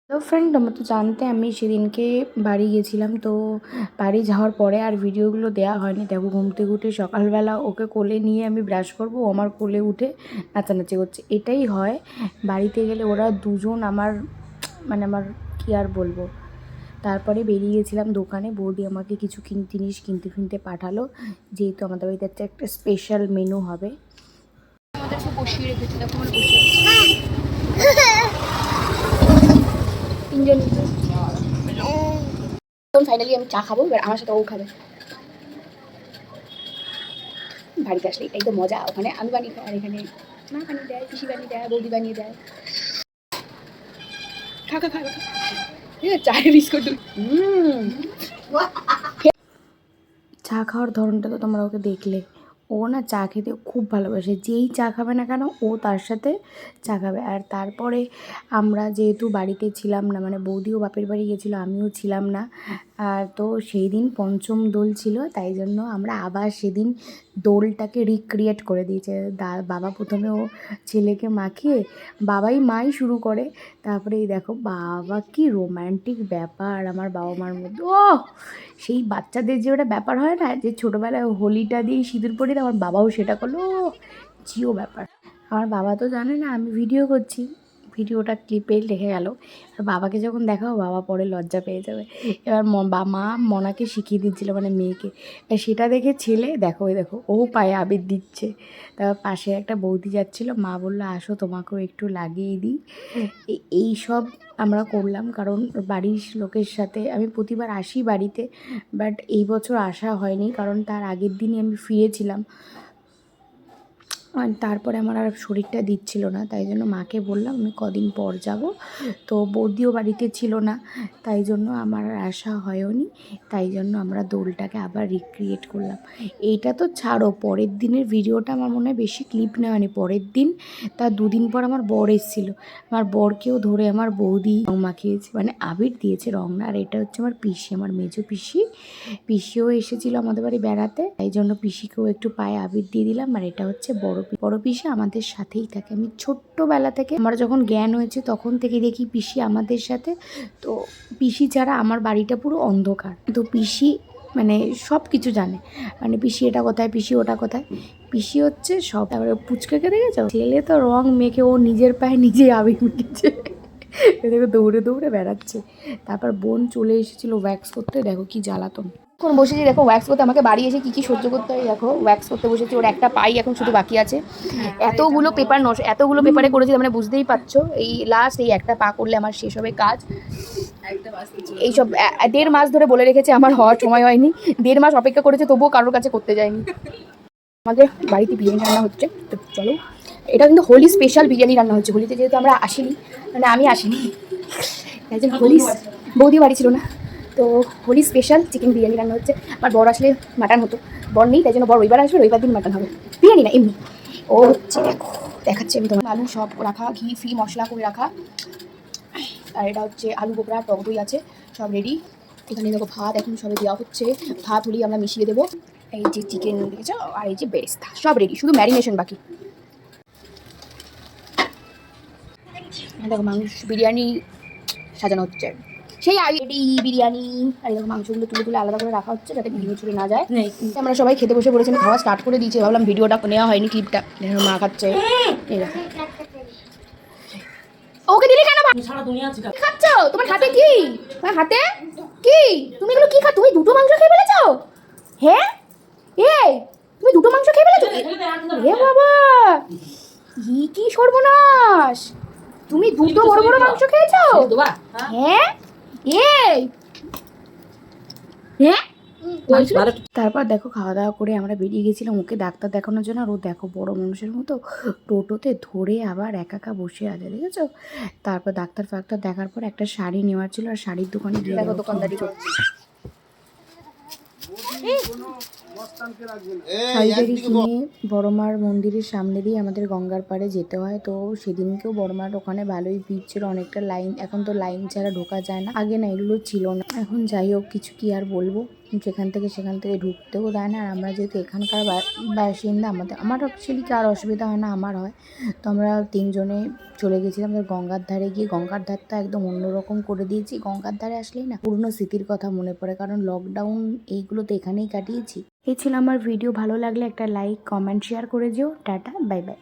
তো ফ্রেন্ড, তোমরা তো জানতে আমি সেদিনকে বাড়ি গেছিলাম। তো বাড়ি যাওয়ার পরে আর ভিডিওগুলো দেওয়া হয়নি। দেখো, ঘুম থেকে উঠে সকালবেলা ওকে কোলে নিয়ে আমি ব্রাশ করব, ও আমার কোলে উঠে নাচানাচি করছে। এটাই হয় বাড়িতে গেলে, ওরা দুজন আমার আমার কী আর বলবো। তারপরে বেরিয়ে গেছিলাম দোকানে, বৌদি আমাকে কিছু জিনিস কিনতে পাঠালো, যেহেতু আমাদের বাড়িতে একটা স্পেশাল মেনু হবে। আমাদেরকে বসিয়ে রেখেছে, দেখো আমার বসিয়ে তিনজন। ফাইনালি আমি চা খাবো, এবার আমার সাথে ও খাবে। বাড়িতে আসলে এটাই তো মজা, ওখানে আমি বানিয়ে খাই আর এখানে মা বানিয়ে দেয়, পিসি বানিয়ে দেয়, বৌদি বানিয়ে দেয়। খা খা খা চায়ের বিস্কুট। চা খাওয়ার ধরনটা তো তোমরা ওকে দেখলে। ও না চা খেতে খুব ভালোবাসে, যেই চা খাবে না কেন ও তার সাথে চা খাবে। আর তারপরে আমরা যেহেতু বাড়িতে ছিলাম না, বৌদিও বাপের বাড়ি গেছিলো, আমিও ছিলাম না। আর তো সেই দিন পঞ্চম দোল ছিল, তাই জন্য আমরা আবার সেদিন দোলটাকে রিক্রিয়েট করে দিয়েছে। বাবা প্রথমে ও ছেলেকে মাখিয়ে, মাই শুরু করে। তারপরে এই দেখো বাবা, কি রোম্যান্টিক ব্যাপার আমার বাবা মার মধ্যে। ও সেই বাচ্চাদের যে ওটা ব্যাপার হয় না, যে ছোটোবেলায় হোলিটা দিয়ে সিঁদুর পরে, আমার বাবাও সেটা করলো। জিও ব্যাপার। আমার বাবা তো জানে না আমি ভিডিও করছি, ভিডিওটা ক্লিপে রেখে গেল। আর বাবাকে যখন দেখাও, বাবা পরে লজ্জা পেয়ে যাবে। এবার মা মনাকে শিখিয়ে দিচ্ছিলো, মেয়েকে। সেটা দেখে ছেলে দেখো, ওই দেখো ও পায়ে আবির দিচ্ছে। তারপর পাশে একটা বৌদি যাচ্ছিলো, মা বললো আসো তোমাকেও একটু লাগিয়ে দিই। এই সব আমরা করলাম, কারণ বাড়ির লোকের সাথে আমি প্রতিবার আসি বাড়িতে, বাট এই বছর আসা হয়নি, কারণ তার আগের দিনই আমি ফিরেছিলাম। আর তারপরে আমার আর শরীরটা দিচ্ছিল না, তাই জন্য মাকে বললাম আমি কদিন পর যাব। তো বৌদিও বাড়িতে ছিল না, তাই জন্য আমার আর আসা হয়নি। তাই জন্য আমরা দোলটাকে আবার রিক্রিয়েট করলাম। এইটা তো ছাড়ো, পরের দিনের ভিডিওটা আমার মনে হয় বেশি ক্লিপ নেওয়া হয়নি। পরের দিন, তার দুদিন পর আমার বর এসেছিলো। আমার বরকেও ধরে আমার বৌদি রং মাখিয়েছে, আবির দিয়েছে, রং না। আর এটা হচ্ছে আমার পিসি, আমার মেজো পিসিও এসেছিলো আমাদের বাড়ি বেড়াতে, তাই জন্য পিসিকেও একটু পায়ে আবির দিয়ে দিলাম। আর এটা হচ্ছে বড় পিসি, আমাদের সাথেই থাকে। আমি ছোট্টবেলা থেকে, আমার যখন জ্ঞান হয়েছে তখন থেকে দেখি পিসি আমাদের সাথে। তো পিসি ছাড়া আমার বাড়িটা পুরো অন্ধকার। তো পিসি সব কিছু জানে, পিসি এটা কোথায়, পিসি ওটা কোথায়। পিসি হচ্ছে সব। তারপরে পুচকাকে দেখেছো, ছেলে তো রং মেখে ও নিজের পায়ে নিজেই আবির মেখেছে, দেখো দৌড়ে দৌড়ে বেড়াচ্ছে। তারপর বোন চলে এসেছিলো ওয়্যাক্স করতে, দেখো কি জ্বালাতন। এখন বসেছি দেখো ওয়্যাক্স করতে, আমাকে বাড়ি এসে কী সহ্য করতে হয়। দেখো ওয়্যাক্স করতে বসেছি, ওর একটা পাই এখন শুধু বাকি আছে। এতগুলো পেপারে করেছি, বুঝতেই পারছো। এই লাস্ট এই একটা পা করলে আমার শেষ হবে কাজ। এইসব 1.5 মাস ধরে বলে রেখেছে, আমার হওয়ার সময় হয়নি। 1.5 মাস অপেক্ষা করেছে, তবুও কারোর কাছে করতে যায়নি। আমাদের বাড়িতে বিরিয়ানি রান্না হচ্ছে, তো চলো। এটা কিন্তু হোলি স্পেশাল বিরিয়ানি রান্না হচ্ছে। হোলিতে যেহেতু আমরা আসিনি, আমি আসিনি, তাই জন্য হোলি বৌদিও বাড়ি ছিল না, তো হোলি স্পেশাল চিকেন বিরিয়ানি রান্না হচ্ছে। আমার বর আসলে মাটন হতো, বর নেই, তাই জন্য বর রবিবার আসবে, রবিবার দিন মাটন হবে। বিরিয়ানি না, এমনি। ও হচ্ছে দেখো, দেখাচ্ছি আমি তোমার। আলু সব রাখা, ঘি ফি মশলা করে রাখা। আর এটা হচ্ছে আলু বোকরা, টক দই আছে, সব রেডি। এখানে দেখো ভাত এখন সবে দেওয়া হচ্ছে, ভাত হলেই আমরা মিশিয়ে দেবো। এই যে চিকেন দেখেছো, আর এই যে বেরেস্তা, সব রেডি, শুধু ম্যারিনেশন বাকি। দেখো মাংস বিরিয়ানি সাজানো হচ্ছে, সেই রেডি বিরিয়ানি। আর দেখো মাংসগুলো তুলে তুলে আলাদা করে রাখা হচ্ছে, যাতে ভিডিও ছুড়ে না যায়। আমরা সবাই খেতে বসে পড়েছি, খাওয়া স্টার্ট করে দিয়েছি। ভাবলাম ভিডিওটা নেওয়া হয়নি, ক্লিপটা। মা খাচ্ছে, ওকে দিলে কেন? খাচ্ছ তোমার হাতে কি? তোমার হাতে কি? তুমি এগুলো কি খা? তুমি দুটো মাংস খেয়ে ফেলেছো? হ্যাঁ, এই তুমি দুটো মাংস খেয়ে ফেলেছো? এ বাবা, কি সর্বনাশ! তুমি দুটো বড় বড় মাংস খেয়েছো? হ্যাঁ, এই হ্যাঁ। তারপর দেখো খাওয়া দাওয়া করে আমরা বেরিয়ে গেছিলাম ওকে ডাক্তার দেখানোর জন্য। আর ও দেখো বড় মানুষের মতো টোটোতে ধরে আবার একা বসে আছে, দেখেছো? তারপর ডাক্তার দেখার পর একটা শাড়ি নেওয়ার ছিল, আর শাড়ির দোকানে গিয়ে দেখো দোকানদারি করছে। শাড়ি কিনে বড়মার মন্দিরের সামনে দিয়ে আমাদের গঙ্গার পাড়ে যেতে হয়। তো সেদিনকেও বড়মার ওখানে ভালোই ভিড় ছিল, অনেকটা লাইন। এখন তো লাইন ছাড়া ঢোকা যায় না, আগে না এগুলো ছিল না। এখন যাই হোক, কিছু কি আর বলবো। সেখান থেকে ঢুকতেও দেয় না। আর আমরা যেহেতু এখানকার বাসিন্দা, আমার অ্যাকচুয়ালি কার অসুবিধা হয় না, আমার হয়। তো আমরা 3 জনে চলে গেছিলাম গঙ্গার ধারে গিয়ে। গঙ্গার ধারটা একদম অন্যরকম করে দিয়েছি। গঙ্গার ধারে আসলেই না পুরনো স্মৃতির কথা মনে পড়ে, কারণ লকডাউন এইগুলো তো এখানেই কাটিয়েছি। এই ছিল আমার ভিডিও। ভালো লাগলে একটা লাইক, কমেন্ট, শেয়ার করে যেও। Tata, bye bye.